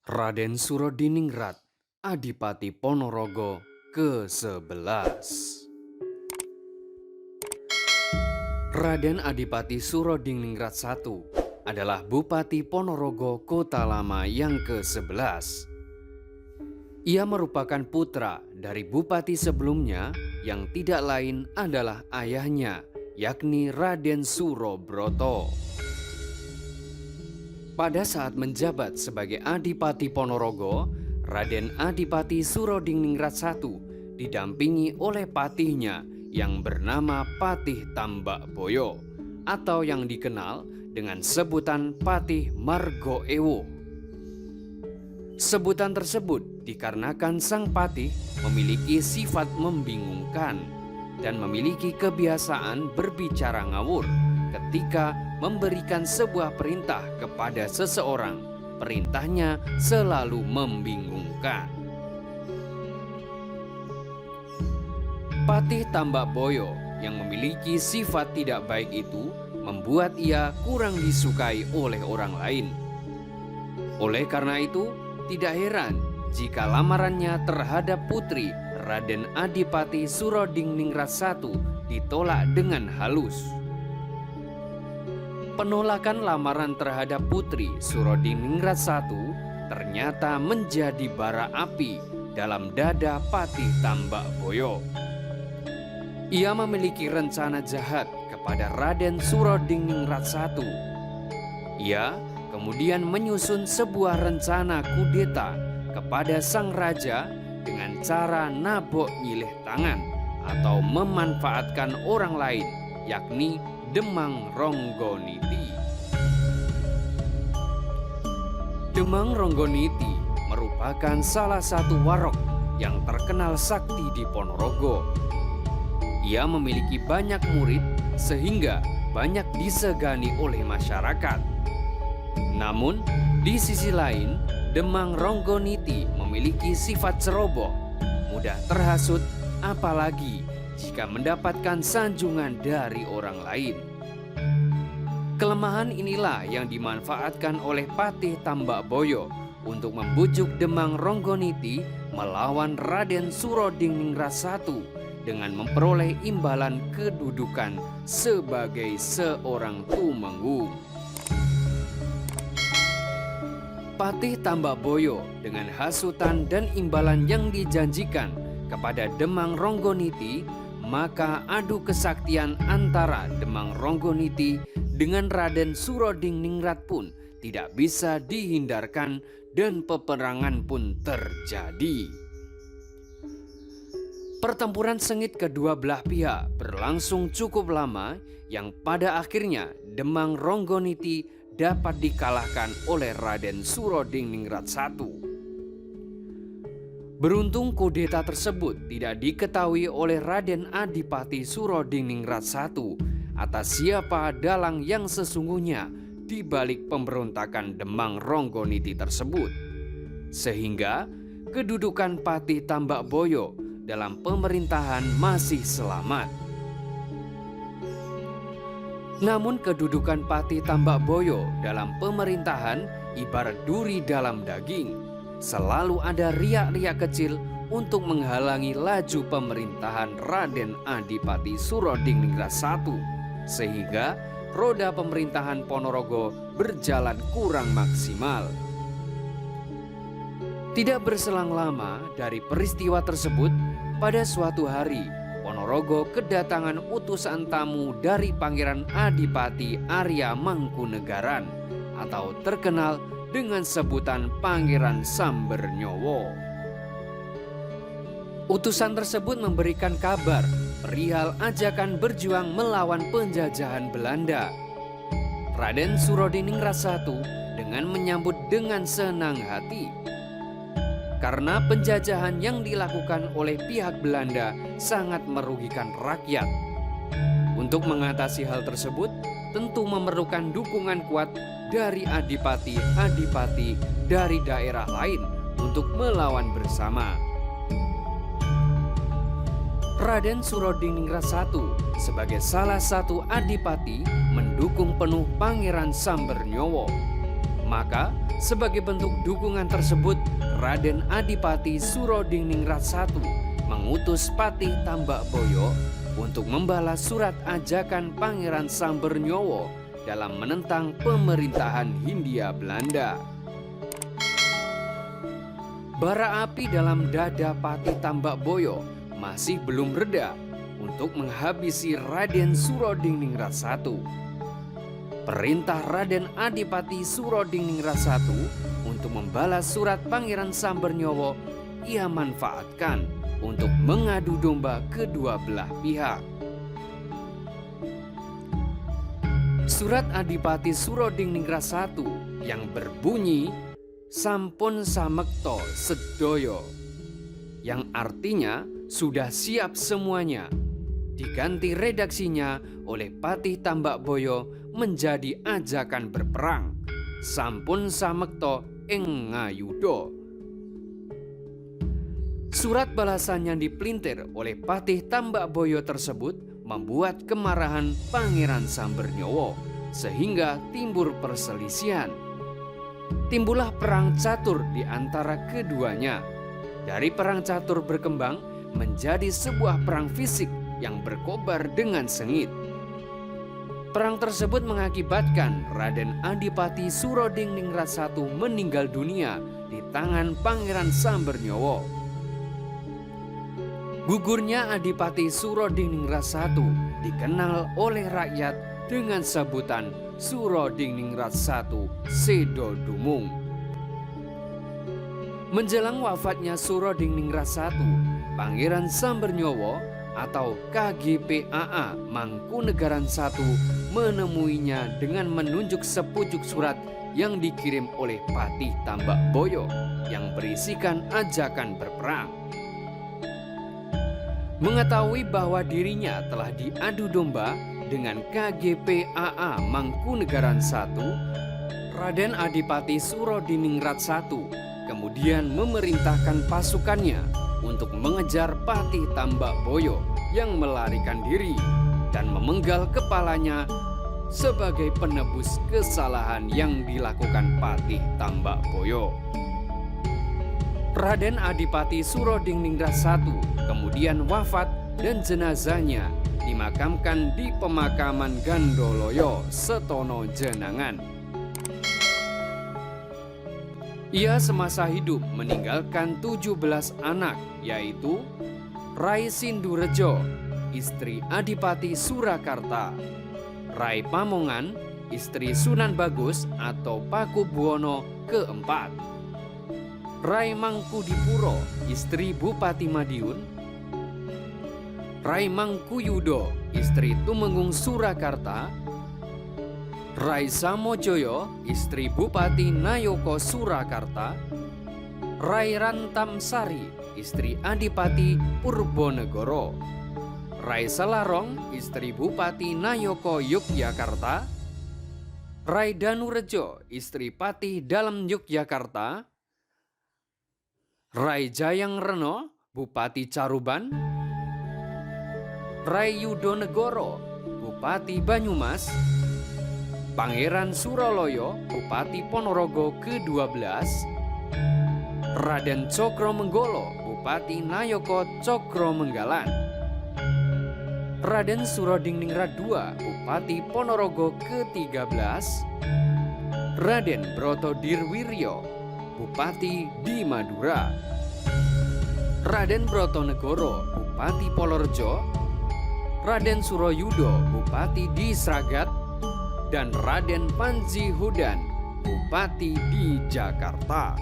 Raden Surodiningrat, Adipati Ponorogo ke-11. Raden Adipati Surodiningrat I adalah Bupati Ponorogo Kota Lama yang ke-11. Ia merupakan putra dari bupati sebelumnya yang tidak lain adalah ayahnya, yakni Raden Surobroto. Pada saat menjabat sebagai Adipati Ponorogo, Raden Adipati Surodiningrat I didampingi oleh patihnya yang bernama Patih Tambak Boyo atau yang dikenal dengan sebutan Patih Margoewo. Sebutan tersebut dikarenakan sang patih memiliki sifat membingungkan dan memiliki kebiasaan berbicara ngawur ketika memberikan sebuah perintah kepada seseorang. Perintahnya selalu membingungkan. Patih Tambak Boyo yang memiliki sifat tidak baik itu membuat ia kurang disukai oleh orang lain. Oleh karena itu, tidak heran jika lamarannya terhadap putri Raden Adipati Surodiningrat I ditolak dengan halus. Penolakan lamaran terhadap putri Surodiningrat I ternyata menjadi bara api dalam dada Patih Tambak Boyo. Ia memiliki rencana jahat kepada Raden Surodiningrat I. Ia kemudian menyusun sebuah rencana kudeta kepada sang raja dengan cara nabok nyilih tangan atau memanfaatkan orang lain, yakni Demang Ronggoniti. Demang Ronggoniti merupakan salah satu warok yang terkenal sakti di Ponorogo. Ia memiliki banyak murid sehingga banyak disegani oleh masyarakat. Namun, di sisi lain, Demang Ronggoniti memiliki sifat ceroboh, mudah terhasut, apalagi jika mendapatkan sanjungan dari orang lain. Kelemahan inilah yang dimanfaatkan oleh Patih Tambak Boyo untuk membujuk Demang Ronggoniti melawan Raden Surodiningrat I dengan memperoleh imbalan kedudukan sebagai seorang tumenggung. Patih Tambak Boyo dengan hasutan dan imbalan yang dijanjikan kepada Demang Ronggoniti, maka adu kesaktian antara Demang Ronggoniti dengan Raden Surodiningrat pun tidak bisa dihindarkan dan peperangan pun terjadi. Pertempuran sengit kedua belah pihak berlangsung cukup lama yang pada akhirnya Demang Ronggoniti dapat dikalahkan oleh Raden Surodiningrat I. Beruntung kudeta tersebut tidak diketahui oleh Raden Adipati Surodiningrat I atas siapa dalang yang sesungguhnya di balik pemberontakan Demang Ronggoniti tersebut, sehingga kedudukan Patih Tambak Boyo dalam pemerintahan masih selamat. Namun kedudukan Patih Tambak Boyo dalam pemerintahan ibarat duri dalam daging. Selalu ada riak-riak kecil untuk menghalangi laju pemerintahan Raden Adipati Surodiningrat I, sehingga roda pemerintahan Ponorogo berjalan kurang maksimal. Tidak berselang lama dari peristiwa tersebut, pada suatu hari Ponorogo kedatangan utusan tamu dari Pangeran Adipati Arya Mangkunegaran atau terkenal dengan sebutan Pangeran Sambernyowo. Utusan tersebut memberikan kabar perihal ajakan berjuang melawan penjajahan Belanda. Raden Surodiningrat I dengan menyambut dengan senang hati, karena penjajahan yang dilakukan oleh pihak Belanda sangat merugikan rakyat. Untuk mengatasi hal tersebut, tentu memerlukan dukungan kuat dari adipati-adipati dari daerah lain untuk melawan bersama. Raden Surodiningrat I sebagai salah satu adipati mendukung penuh Pangeran Sambernyowo. Maka, sebagai bentuk dukungan tersebut, Raden Adipati Surodiningrat I mengutus Patih Tambakboyo untuk membalas surat ajakan Pangeran Sambernyowo dalam menentang pemerintahan Hindia Belanda. Bara api dalam dada Patih Tambakboyo masih belum reda untuk menghabisi Raden Surodiningrat I. Perintah Raden Adipati Surodiningrat I untuk membalas surat Pangeran Sambernyowo ia manfaatkan untuk mengadu domba kedua belah pihak. Surat Adipati Surodiningrat I yang berbunyi Sampun Samekta Sedoyo, yang artinya sudah siap semuanya, diganti redaksinya oleh Patih Tambakboyo menjadi ajakan berperang Sampun Samekta ing ngayuda. Surat balasan yang dipelintir oleh Patih Tambakboyo tersebut membuat kemarahan Pangeran Sambernyowo sehingga timbul perselisihan. Timbullah perang catur di antara keduanya. Dari perang catur berkembang menjadi sebuah perang fisik yang berkobar dengan sengit. Perang tersebut mengakibatkan Raden Adipati Surodiningrat I meninggal dunia di tangan Pangeran Sambernyowo. Gugurnya Adipati Surodiningrat I dikenal oleh rakyat dengan sebutan Surodiningrat I Sedo Dumung. Menjelang wafatnya Surodiningrat I, Pangeran Sambernyowo atau KGPAA Mangkunegaran I menemuinya dengan menunjuk sepucuk surat yang dikirim oleh Patih Tambakboyo yang berisikan ajakan berperang. Mengetahui bahwa dirinya telah diadu domba dengan KGPAA Mangkunegaran I, Raden Adipati Surodiningrat I kemudian memerintahkan pasukannya untuk mengejar Patih Tambakboyo yang melarikan diri dan memenggal kepalanya sebagai penebus kesalahan yang dilakukan Patih Tambakboyo. Raden Adipati Surodiningrat I kemudian wafat dan jenazahnya dimakamkan di pemakaman Gandoloyo, Setono Jenangan. Ia semasa hidup meninggalkan 17 anak, yaitu Rai Sindurejo, istri Adipati Surakarta, Rai Pamongan, istri Sunan Bagus atau Pakubuwono keempat, Rai Mangkudipuro, istri Bupati Madiun, Rai Mangkuyudo, istri Tumenggung Surakarta, Rai Samojoyo, istri Bupati Nayoko Surakarta, Rai Rantamsari, istri Adipati Purbonegoro, Rai Salarong, istri Bupati Nayoko Yogyakarta, Rai Danurejo, istri Patih Dalem Yogyakarta, Rai Jayang Reno, Bupati Caruban, Rai Yudonegoro, Bupati Banyumas, Pangeran Suraloyo, Bupati Ponorogo ke-12, Raden Cokromenggolo, Bupati Nayoko Cokromenggalan, Raden Surodiningrat II, Bupati Ponorogo ke-13, Raden Brotodirwiryo, Bupati di Madura, Raden Brotonegoro, Bupati Polorejo, Raden Suroyudo, Bupati di Sragat, dan Raden Panji Hudan, Bupati di Jakarta.